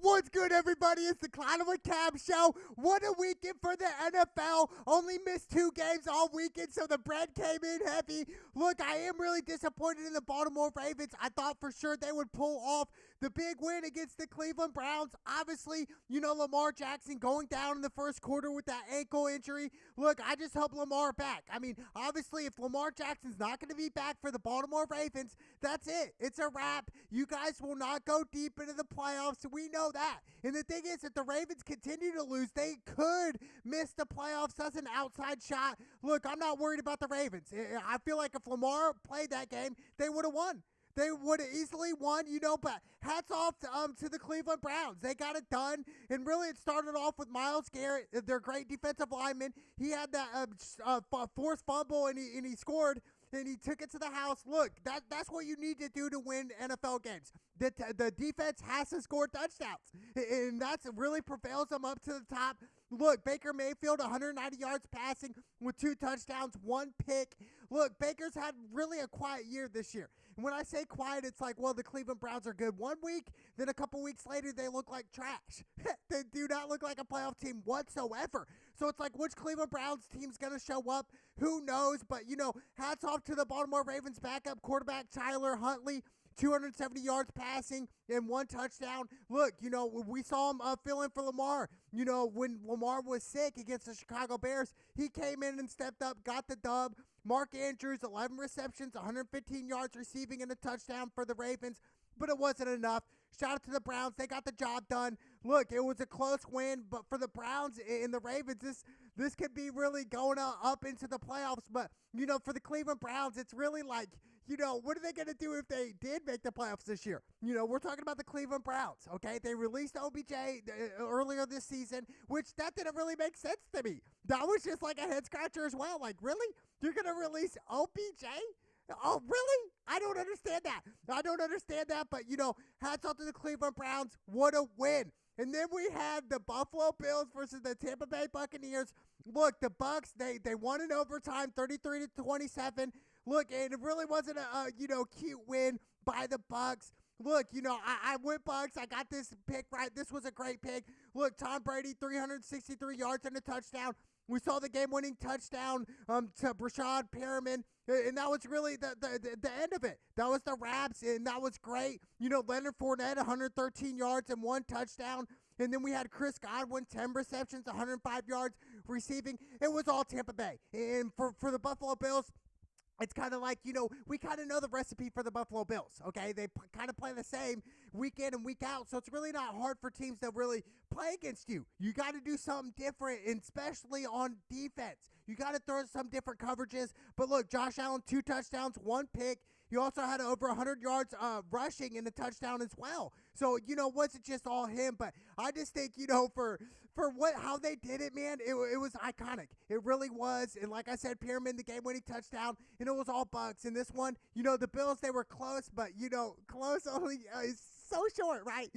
What's good, everybody? It's the Clown with Cab Show. What a weekend for the NFL. Only missed 2 games all weekend, so the bread came in heavy. Look, I am really disappointed in the Baltimore Ravens. I thought for sure they would pull off the big win against the Cleveland Browns. Obviously, Lamar Jackson going down in the first quarter with that ankle injury. Look, I just hope Lamar back. I mean, obviously, if Lamar Jackson's not going to be back for the Baltimore Ravens, that's it. It's a wrap. You guys will not go deep into the playoffs. We know that. And the thing is, if the Ravens continue to lose, they could miss the playoffs. That's an outside shot. Look, I'm not worried about the Ravens. I feel like if Lamar played that game, they would have won. They would have easily won, but hats off to the Cleveland Browns. They got it done, and really it started off with Myles Garrett, their great defensive lineman. He had that forced fumble, and he scored, and he took it to the house. Look, that's what you need to do to win NFL games. The defense has to score touchdowns, and that really propels them up to the top. Look, Baker Mayfield, 190 yards passing with 2 touchdowns, 1 pick. Look, Baker's had really a quiet year this year. And when I say quiet, it's like, well, the Cleveland Browns are good one week, then a couple weeks later, they look like trash. They do not look like a playoff team whatsoever. So it's like, which Cleveland Browns team's going to show up? Who knows? But, hats off to the Baltimore Ravens backup quarterback, Tyler Huntley. 270 yards passing and 1 touchdown. Look, we saw him fill in for Lamar. When Lamar was sick against the Chicago Bears, he came in and stepped up, got the dub. Mark Andrews, 11 receptions, 115 yards receiving and a touchdown for the Ravens, but it wasn't enough. Shout out to the Browns. They got the job done. Look, it was a close win, but for the Browns and the Ravens, this could be really going up into the playoffs. But, for the Cleveland Browns, it's really like, what are they going to do if they did make the playoffs this year? We're talking about the Cleveland Browns, okay? They released OBJ earlier this season, which that didn't really make sense to me. That was just like a head-scratcher as well. Like, really? You're going to release OBJ? Oh, really? I don't understand that. But, hats off to the Cleveland Browns. What a win. And then we had the Buffalo Bills versus the Tampa Bay Buccaneers. Look, the Bucs, they won in overtime, 33-27. Look, and it really wasn't a cute win by the Bucs. Look, I went Bucs. I got this pick right. This was a great pick. Look, Tom Brady, 363 yards and a touchdown. We saw the game-winning touchdown to Brashad Perriman, and that was really the end of it. That was the wraps, and that was great. Leonard Fournette, 113 yards and 1 touchdown. And then we had Chris Godwin, 10 receptions, 105 yards receiving. It was all Tampa Bay. And for the Buffalo Bills, it's kind of like, we kind of know the recipe for the Buffalo Bills, okay? They kind of play the same week in and week out, so it's really not hard for teams to really play against you. You got to do something different, and especially on defense. You got to throw some different coverages. But look, Josh Allen, 2 touchdowns, 1 pick. You also had over 100 yards rushing in the touchdown as well. So, wasn't just all him, but I just think, for how they did it, man, it was iconic. It really was. And like I said, Perriman, the game-winning touchdown, and it was all Bucs. And this one, the Bills, they were close, but, close only is so short, right?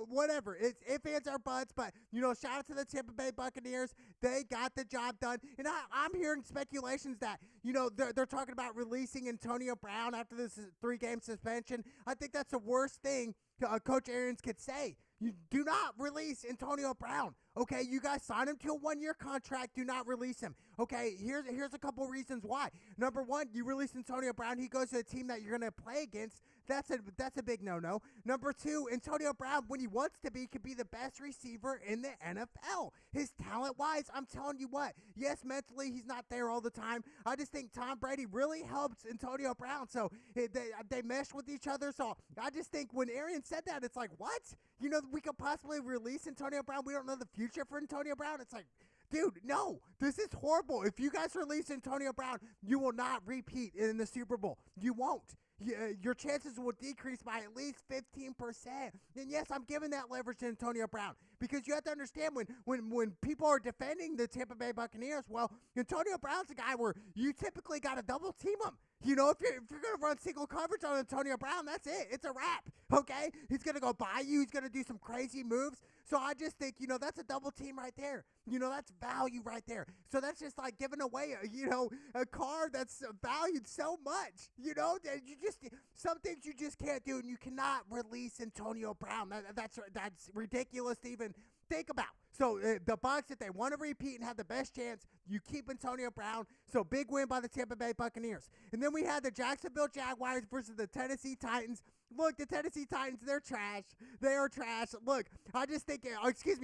Whatever. It's ifs, ands, or buts, but, shout out to the Tampa Bay Buccaneers. They got the job done. And I'm hearing speculations that, they're talking about releasing Antonio Brown after this 3-game suspension. I think that's the worst thing Coach Arians could say. You do not release Antonio Brown. Okay, you guys sign him to a 1-year contract. Do not release him. Okay, here's a couple reasons why. Number 1, you release Antonio Brown. He goes to a team that you're going to play against. That's a big no-no. Number 2, Antonio Brown, when he wants to be, could be the best receiver in the NFL. His talent-wise, I'm telling you what. Yes, mentally, he's not there all the time. I just think Tom Brady really helps Antonio Brown. So they mesh with each other. So I just think when Arian said that, it's like, what? We could possibly release Antonio Brown. We don't know the future for Antonio Brown. It's like, dude, no, this is horrible. If you guys release Antonio Brown, you will not repeat in the Super Bowl. You won't. Your chances will decrease by at least 15%. And yes, I'm giving that leverage to Antonio Brown because you have to understand when people are defending the Tampa Bay Buccaneers, well, Antonio Brown's a guy where you typically got to double team him. You know, if you're going to run single coverage on Antonio Brown, that's it. It's a wrap, okay? He's going to go by you. He's going to do some crazy moves. So I just think, you know, that's a double team right there. You know, that's value right there. So that's just like giving away, a car that's valued so much. You know, some things you just can't do, and you cannot release Antonio Brown. That's ridiculous to even think about. So the Bucs, if they want to repeat and have the best chance, you keep Antonio Brown. So big win by the Tampa Bay Buccaneers. And then we had the Jacksonville Jaguars versus the Tennessee Titans. Look, the Tennessee Titans, they're trash. They are trash. Look, I just think,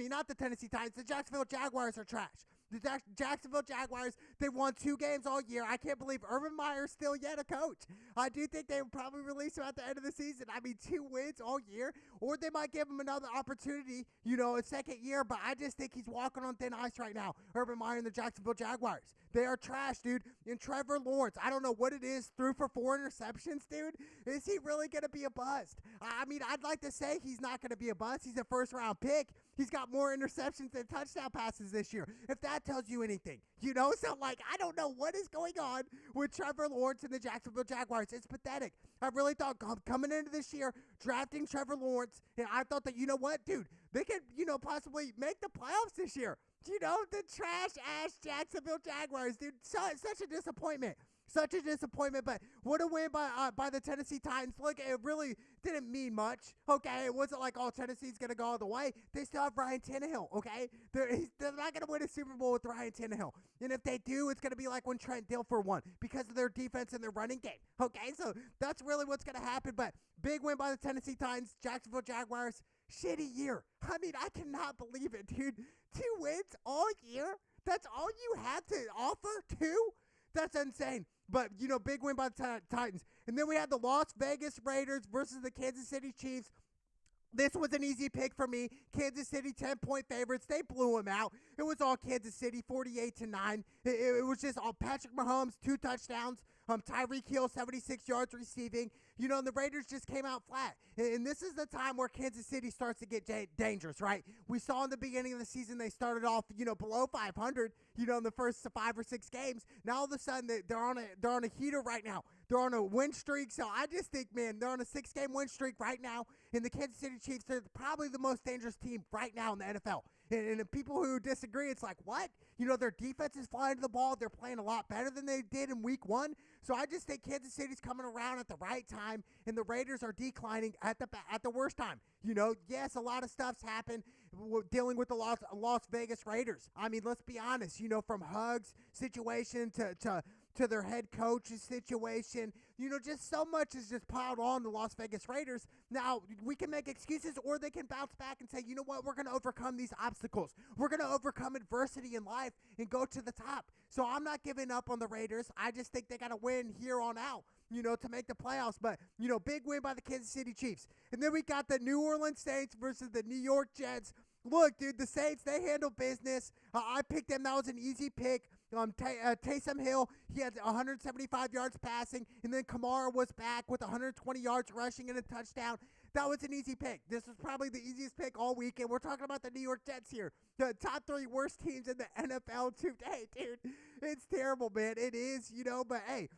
not the Tennessee Titans. The Jacksonville Jaguars are trash. The Jacksonville Jaguars, they won 2 games all year. I can't believe Urban Meyer's still yet a coach. I do think they will probably release him at the end of the season. I mean, 2 wins all year, or they might give him another opportunity, a second year, but I just think he's walking on thin ice right now. Urban Meyer and the Jacksonville Jaguars. They are trash, dude. And Trevor Lawrence, I don't know what it is, threw for 4 interceptions, dude. Is he really going to be a bust? I mean, I'd like to say he's not going to be a bust. He's a first-round pick. He's got more interceptions than touchdown passes this year, if that tells you anything. So, I don't know what is going on with Trevor Lawrence and the Jacksonville Jaguars. It's pathetic. I really thought coming into this year, drafting Trevor Lawrence, and I thought that, you know what, dude, they could, possibly make the playoffs this year. The trash-ass Jacksonville Jaguars, dude, such a disappointment. Such a disappointment, but what a win by the Tennessee Titans. Look, it really didn't mean much, okay? It wasn't like, Tennessee's going to go all the way. They still have Ryan Tannehill, okay? They're not going to win a Super Bowl with Ryan Tannehill. And if they do, it's going to be like when Trent Dilfer won because of their defense and their running game, okay? So that's really what's going to happen, but big win by the Tennessee Titans, Jacksonville Jaguars. Shitty year. I mean, I cannot believe it, dude. 2 wins all year? That's all you had to offer? 2? That's insane. But, big win by the Titans. And then we had the Las Vegas Raiders versus the Kansas City Chiefs. This was an easy pick for me. Kansas City, 10-point favorites. They blew them out. It was all Kansas City, 48-9. It was just all Patrick Mahomes, 2 touchdowns. Tyreek Hill, 76 yards receiving. And the Raiders just came out flat. And this is the time where Kansas City starts to get dangerous, right? We saw in the beginning of the season they started off, below 500, in the first 5 or 6 games. Now all of a sudden they're on a heater right now. They're on a win streak. So I just think, man, they're on a 6-game win streak right now. And the Kansas City Chiefs, they're probably the most dangerous team right now in the NFL. And the people who disagree, it's like, what? Their defense is flying to the ball. They're playing a lot better than they did in week 1. So I just think Kansas City's coming around at the right time, and the Raiders are declining at the worst time. Yes, a lot of stuff's happened dealing with the Las Vegas Raiders. I mean, let's be honest, from Hugs situation to their head coach's situation. Just so much is just piled on the Las Vegas Raiders. Now, we can make excuses, or they can bounce back and say, you know what, we're going to overcome these obstacles. We're going to overcome adversity in life and go to the top. So I'm not giving up on the Raiders. I just think they got to win here on out, to make the playoffs. But, big win by the Kansas City Chiefs. And then we got the New Orleans Saints versus the New York Jets. Look, dude, the Saints, they handle business. I picked them. That was an easy pick. Taysom Hill, he had 175 yards passing, and then Kamara was back with 120 yards rushing and a touchdown. That was an easy pick. This was probably the easiest pick all weekend. We're talking about the New York Jets here. The top 3 worst teams in the NFL today, dude. It's terrible, man. It is, but hey,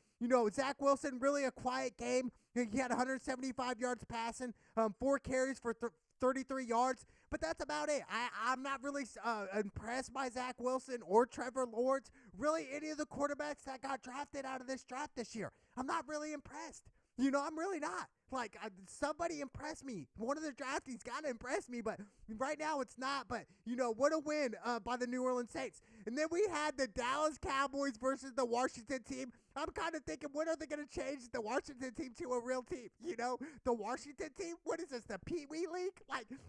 Zach Wilson, really a quiet game. He had 175 yards passing, 4 carries for 33 yards, but that's about it. I'm not really impressed by Zach Wilson or Trevor Lawrence, really any of the quarterbacks that got drafted out of this draft this year. I'm not really impressed. I'm really not. Somebody impress me. One of the draftees got to impress me, but right now it's not. But, what a win by the New Orleans Saints. And then we had the Dallas Cowboys versus the Washington team. I'm kind of thinking, when are they going to change the Washington team to a real team? The Washington team? What is this, the Pee Wee League?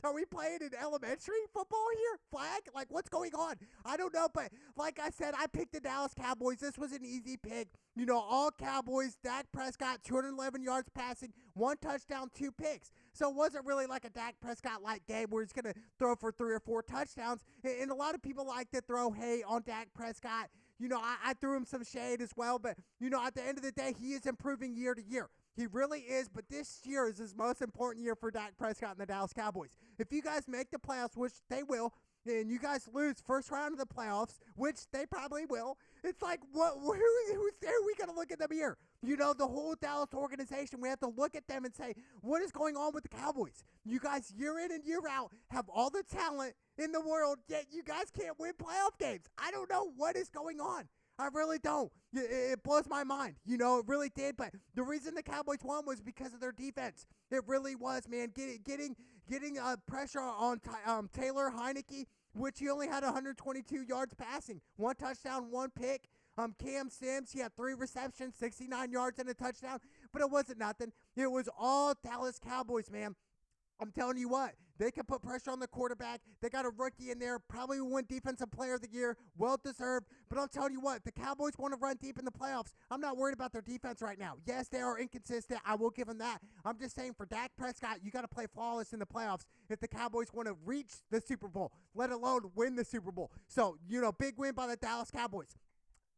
Are we playing in elementary football here? Flag? What's going on? I don't know, but like I said, I picked the Dallas Cowboys. This was an easy pick. All Cowboys. Dak Prescott, 211 yards passing, 1 touchdown, 2 picks. So it wasn't really like a Dak Prescott-like game where he's going to throw for 3 or 4 touchdowns. And a lot of people like to throw hate on Dak Prescott. I threw him some shade as well, but, at the end of the day, he is improving year to year. He really is, but this year is his most important year for Dak Prescott and the Dallas Cowboys. If you guys make the playoffs, which they will, and you guys lose first round of the playoffs, which they probably will, it's like, who are we going to look at them here? You know, the whole Dallas organization, we have to look at them and say, what is going on with the Cowboys? You guys, year in and year out, have all the talent in the world, yet you guys can't win playoff games. I don't know what is going on. I really don't. It blows my mind. You know, it really did. But the reason the Cowboys won was because of their defense. It really was, man. Getting pressure on Taylor Heineke, which he only had 122 yards passing, 1 touchdown, 1 pick. Cam Sims, he had 3 receptions, 69 yards and a touchdown, but it wasn't nothing. It was all Dallas Cowboys, man. I'm telling you what, they can put pressure on the quarterback. They got a rookie in there, probably won Defensive Player of the Year, well-deserved. But I'll tell you what, the Cowboys want to run deep in the playoffs. I'm not worried about their defense right now. Yes, they are inconsistent. I will give them that. I'm just saying for Dak Prescott, you got to play flawless in the playoffs if the Cowboys want to reach the Super Bowl, let alone win the Super Bowl. So, you know, big win by the Dallas Cowboys.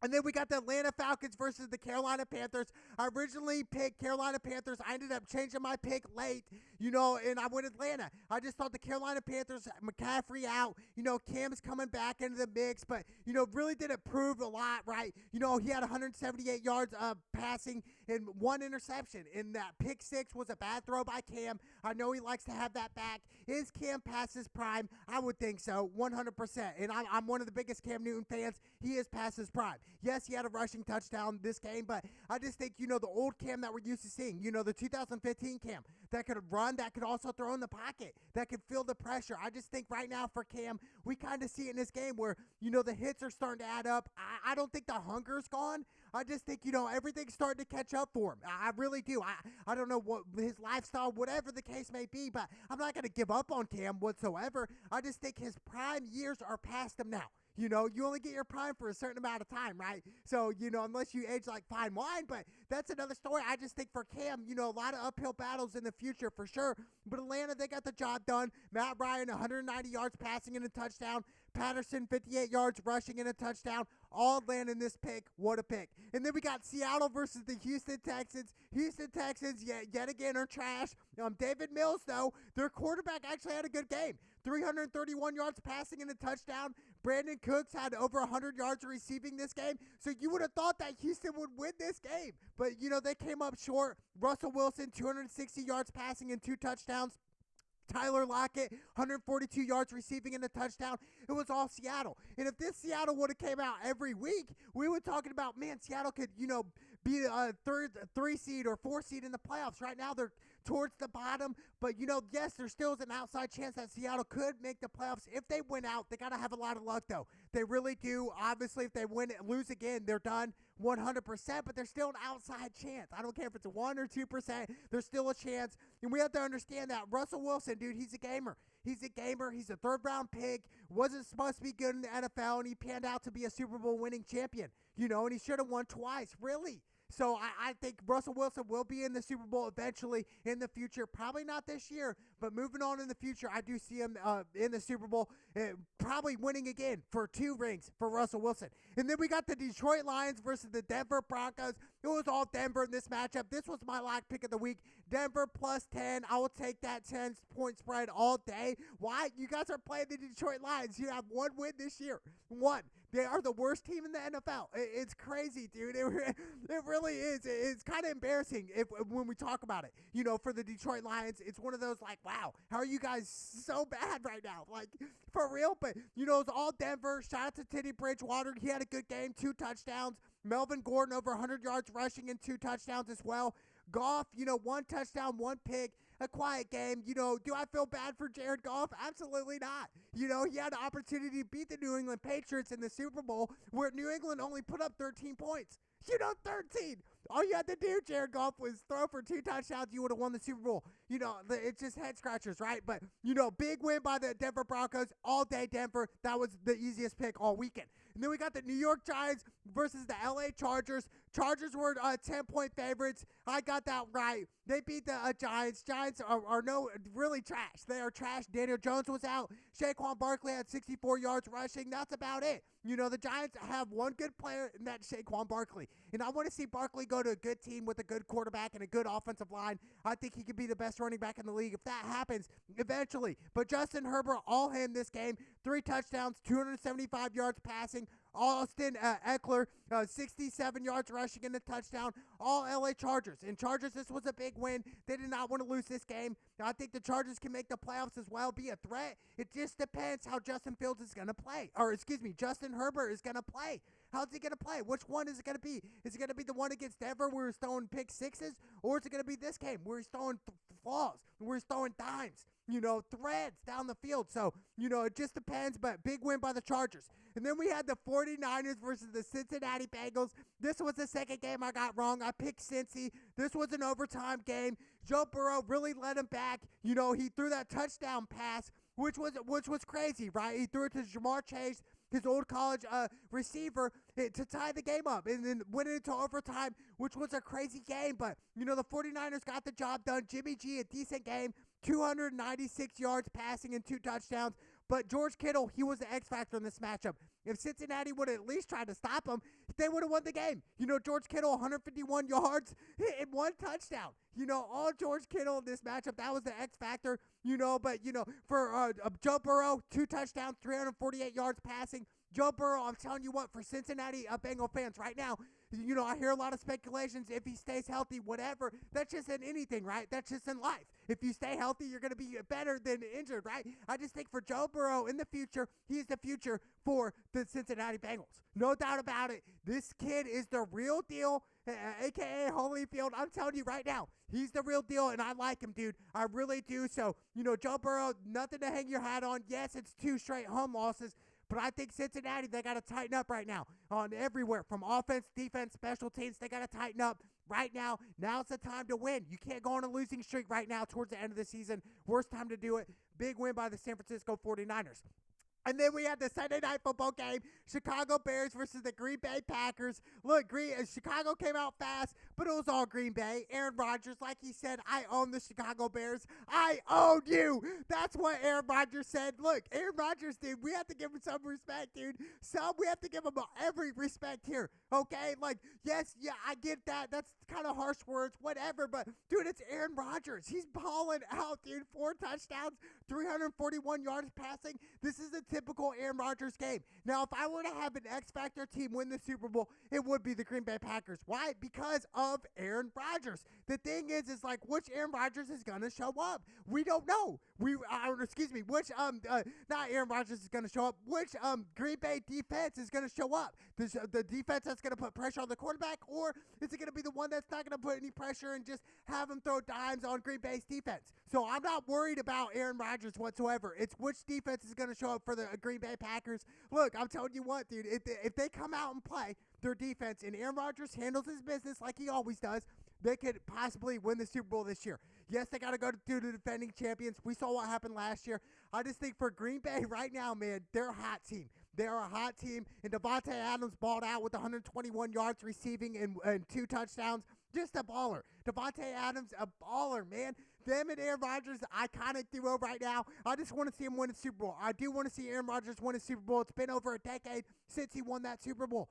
And then we got the Atlanta Falcons versus the Carolina Panthers. I originally picked Carolina Panthers. I ended up changing my pick late, you know, and I went Atlanta. I just thought the Carolina Panthers, McCaffrey out, you know, Cam's coming back into the mix, but, you know, really didn't prove a lot, right? You know, he had 178 yards passing and 1 interception, and that pick 6 was a bad throw by Cam. I know he likes to have that back. Is Cam past his prime? I would think so, 100%. And I'm one of the biggest Cam Newton fans. He is past his prime. Yes, he had a rushing touchdown this game, but I just think, you know, the old Cam that we're used to seeing, you know, the 2015 Cam that could run, that could also throw in the pocket, that could feel the pressure. I just think right now for Cam, we kind of see it in this game where, you know, the hits are starting to add up. I don't think the hunger's gone. I just think, you know, everything's starting to catch up for him. I really do. I don't know what his lifestyle, whatever the case may be, but I'm not going to give up on Cam whatsoever. I just think his prime years are past him now. You know, you only get your prime for a certain amount of time, right? So, you know, unless you age like fine wine, but that's another story. I just think for Cam, you know, a lot of uphill battles in the future for sure. But Atlanta, they got the job done. Matt Ryan, 190 yards passing and a touchdown. Patterson, 58 yards rushing and a touchdown. All land in this pick. What a pick. And then we got Seattle versus the Houston Texans. Houston Texans, yet again, are trash. David Mills, though, their quarterback actually had a good game. 331 yards passing and a touchdown. Brandon Cooks had over 100 yards receiving this game. So you would have thought that Houston would win this game. But, you know, they came up short. Russell Wilson, 260 yards passing and 2 touchdowns. Tyler Lockett, 142 yards receiving and a touchdown. It was all Seattle. And if this Seattle would have came out every week, we were talking about, man, Seattle could, you know, be a 3 seed or 4 seed in the playoffs. Right now they're towards the bottom. But, you know, yes, there still is an outside chance that Seattle could make the playoffs. If they win out, they got to have a lot of luck, though. They really do. Obviously, if they lose again, they're done 100%. But there's still an outside chance. I don't care if it's 1 or 2%. There's still a chance. And we have to understand that Russell Wilson, dude, he's a gamer. He's a gamer. He's a third-round pick. Wasn't supposed to be good in the NFL, and he panned out to be a Super Bowl winning champion. You know, and he should have won twice, really. So I think Russell Wilson will be in the Super Bowl eventually in the future. Probably not this year, but moving on in the future, I do see him in the Super Bowl, probably winning again for 2 rings for Russell Wilson. And then we got the Detroit Lions versus the Denver Broncos. It was all Denver in this matchup. This was my lock pick of the week. Denver plus 10. I will take that 10-point spread all day. Why? You guys are playing the Detroit Lions. You have 1 win this year. 1. They are the worst team in the NFL. It's crazy, dude. It really is. It's kind of embarrassing when we talk about it. You know, for the Detroit Lions, it's one of those like, wow, how are you guys so bad right now? Like, for real? But, you know, it's all Denver. Shout out to Teddy Bridgewater. He had a good game, 2 touchdowns. Melvin Gordon over 100 yards rushing and 2 touchdowns as well. Goff, you know, 1 touchdown, 1 pick. A quiet game. You know, do I feel bad for Jared Goff? Absolutely not. You know, he had the opportunity to beat the New England Patriots in the Super Bowl where New England only put up 13 points. You know, 13. All you had to do, Jared Goff, was throw for 2 touchdowns. You would have won the Super Bowl. You know, it's just head scratchers, right? But, you know, big win by the Denver Broncos. All day Denver. That was the easiest pick all weekend. And then we got the New York Giants versus the LA Chargers. Chargers were 10-point favorites. I got that right. They beat the Giants. Giants are no really trash. They are trash. Daniel Jones was out. Saquon Barkley had 64 yards rushing. That's about it. You know, the Giants have 1 good player, and that's Saquon Barkley. And I want to see Barkley go to a good team with a good quarterback and a good offensive line. I think he could be the best running back in the league. If that happens, eventually. But Justin Herbert, all him this game, 3 touchdowns, 275 yards passing. Austin Eckler, 67 yards rushing and a touchdown. All LA Chargers. And Chargers, this was a big win. They did not want to lose this game. I think the Chargers can make the playoffs as well, be a threat. It just depends how Justin Fields is going to play. Justin Herbert is going to play. How's he going to play? Which one is it going to be? Is it going to be the one against Denver where he's throwing pick sixes? Or is it going to be this game where he's throwing flaws, where he's throwing dimes, threads down the field? So, it just depends, but big win by the Chargers. And then we had the 49ers versus the Cincinnati Bengals. This was the second game I got wrong. I picked Cincy. This was an overtime game. Joe Burrow really led him back. He threw that touchdown pass, which was crazy, right? He threw it to Jamar Chase, his old college receiver, to tie the game up, and then went into overtime, which was a crazy game. But, the 49ers got the job done. Jimmy G, a decent game, 296 yards passing and 2 touchdowns. But George Kittle, he was the X factor in this matchup. If Cincinnati would have at least tried to stop him, they would have won the game. George Kittle, 151 yards and 1 touchdown. All George Kittle in this matchup, that was the X factor. But, for Joe Burrow, 2 touchdowns, 348 yards passing. Joe Burrow, I'm telling you what, for Cincinnati Bengal fans right now, I hear a lot of speculations if he stays healthy, whatever. That's just in anything, right? That's just in life. If you stay healthy, you're going to be better than injured, right? I just think for Joe Burrow in the future, he's the future for the Cincinnati Bengals. No doubt about it. This kid is the real deal, a.k.a. Holyfield. I'm telling you right now, he's the real deal, and I like him, dude. I really do. So, Joe Burrow, nothing to hang your hat on. Yes, it's 2 straight home losses. But I think Cincinnati, they got to tighten up right now on everywhere from offense, defense, special teams. They got to tighten up right now. Now's the time to win. You can't go on a losing streak right now towards the end of the season. Worst time to do it. Big win by the San Francisco 49ers. And then we had the Sunday night football game, Chicago Bears versus the Green Bay Packers. Look, Chicago came out fast, but it was all Green Bay. Aaron Rodgers, like he said, I own the Chicago Bears. I own you. That's what Aaron Rodgers said. Look, Aaron Rodgers, dude, we have to give him some respect, dude. We have to give him every respect here, okay? Yes, I get that. That's kind of harsh words, whatever. But, dude, it's Aaron Rodgers. He's balling out, dude. 4 touchdowns, 341 yards passing. This is a typical Aaron Rodgers game. Now, if I were to have an X-Factor team win the Super Bowl, it would be the Green Bay Packers. Why? Because of Aaron Rodgers. The thing is which Aaron Rodgers is going to show up? We don't know. Not Aaron Rodgers is going to show up. Which Green Bay defense is going to show up? The defense that's going to put pressure on the quarterback, or is it going to be the one that's not going to put any pressure and just have him throw dimes on Green Bay's defense? So I'm not worried about Aaron Rodgers whatsoever. It's which defense is going to show up for the Green Bay Packers. Look, I'm telling you what, dude, if they come out and play their defense and Aaron Rodgers handles his business like he always does, they could possibly win the Super Bowl this year. Yes, they got to go to the defending champions. We saw what happened last year. I just think for Green Bay right now, man, they're a hot team. They're a hot team, and Devontae Adams balled out with 121 yards receiving and 2 touchdowns. Just a baller. Devontae Adams, a baller, man. Them and Aaron Rodgers, iconic duo right now. I just want to see him win a Super Bowl. I do want to see Aaron Rodgers win a Super Bowl. It's been over a decade since he won that Super Bowl.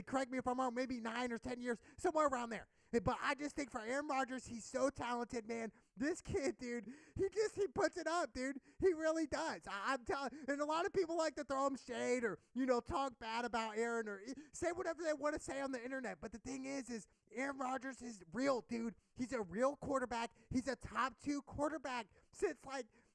Correct me if I'm wrong, maybe 9 or 10 years, somewhere around there. But I just think for Aaron Rodgers, he's so talented, man. This kid, dude, he puts it up, dude. He really does. I'm telling, and a lot of people like to throw him shade or, talk bad about Aaron or say whatever they want to say on the internet. But the thing is Aaron Rodgers is real, dude. He's a real quarterback. He's a top 2 quarterback since,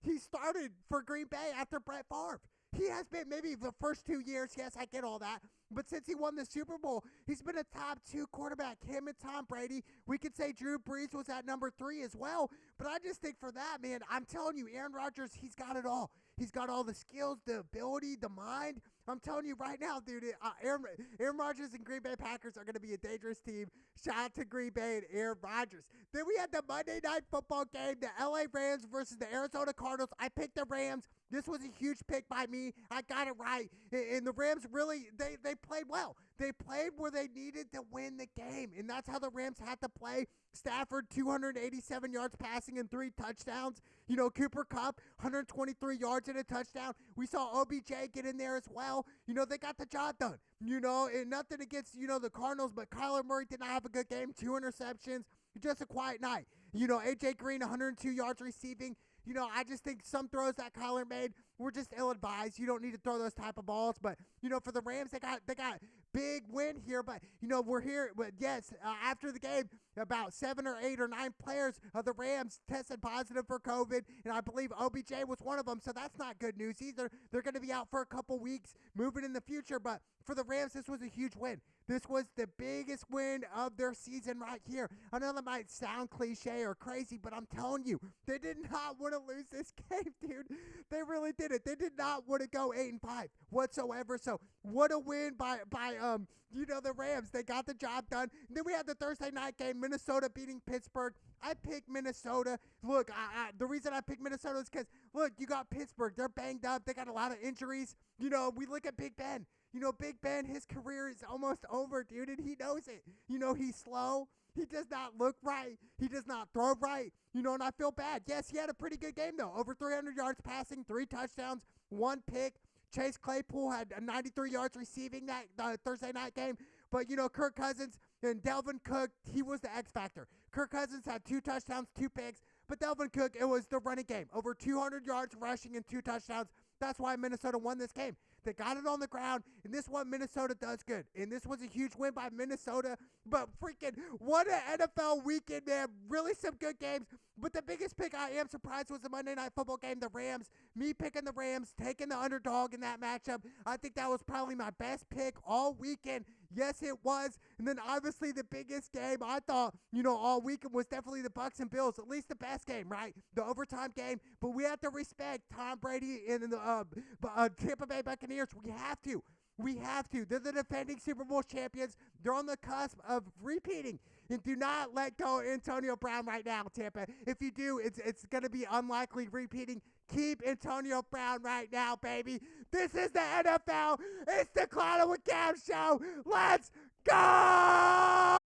he started for Green Bay after Brett Favre. He has been maybe the first 2 years. Yes, I get all that. But since he won the Super Bowl, he's been a top 2 quarterback. Him and Tom Brady. We could say Drew Brees was at number 3 as well. But I just think for that, man, I'm telling you, Aaron Rodgers, he's got it all. He's got all the skills, the ability, the mind. I'm telling you right now, dude, Aaron Rodgers and Green Bay Packers are going to be a dangerous team. Shout out to Green Bay and Aaron Rodgers. Then we had the Monday night football game, the LA Rams versus the Arizona Cardinals. I picked the Rams. This was a huge pick by me. I got it right. And the Rams really, they played well. They played where they needed to win the game. And that's how the Rams had to play. Stafford, 287 yards passing and 3 touchdowns. Cooper Kupp, 123 yards and a touchdown. We saw OBJ get in there as well. They got the job done. And nothing against, the Cardinals, but Kyler Murray did not have a good game. 2 interceptions. Just a quiet night. A.J. Green, 102 yards receiving. I just think some throws that Kyler made were just ill-advised. You don't need to throw those type of balls. But, for the Rams, they got big win here. But, we're here. But, yes, after the game, about 7 or 8 or 9 players of the Rams tested positive for COVID. And I believe OBJ was one of them. So that's not good news either. They're going to be out for a couple weeks moving in the future. But for the Rams, this was a huge win. This was the biggest win of their season right here. I know that might sound cliche or crazy, but I'm telling you, they did not want to lose this game, dude. They really didn't. They did not want to go 8-5 whatsoever. So what a win by the Rams. They got the job done. And then we had the Thursday night game, Minnesota beating Pittsburgh. I picked Minnesota. Look, the reason I picked Minnesota is because, look, you got Pittsburgh. They're banged up. They got a lot of injuries. We look at Big Ben. Big Ben, his career is almost over, dude, and he knows it. He's slow. He does not look right. He does not throw right. And I feel bad. Yes, he had a pretty good game, though. Over 300 yards passing, 3 touchdowns, 1 pick. Chase Claypool had 93 yards receiving that Thursday night game. But, Kirk Cousins and Dalvin Cook, he was the X factor. Kirk Cousins had 2 touchdowns, 2 picks. But Dalvin Cook, it was the running game. Over 200 yards rushing and 2 touchdowns. That's why Minnesota won this game. They got it on the ground, and this one Minnesota does good. And this was a huge win by Minnesota. But freaking, what an NFL weekend, man. Really some good games. But the biggest pick I am surprised was the Monday Night Football game, the Rams. Me picking the Rams, taking the underdog in that matchup. I think that was probably my best pick all weekend. Yes, it was. And then obviously the biggest game I thought, all weekend was definitely the Bucs and Bills. At least the best game, right? The overtime game. But we have to respect Tom Brady and the Tampa Bay Buccaneers. We have to. We have to. They're the defending Super Bowl champions. They're on the cusp of repeating. And do not let go of Antonio Brown right now, Tampa. If you do, it's going to be unlikely repeating. Keep Antonio Brown right now, baby. This is the NFL. It's the Cloud with Cam show. Let's go!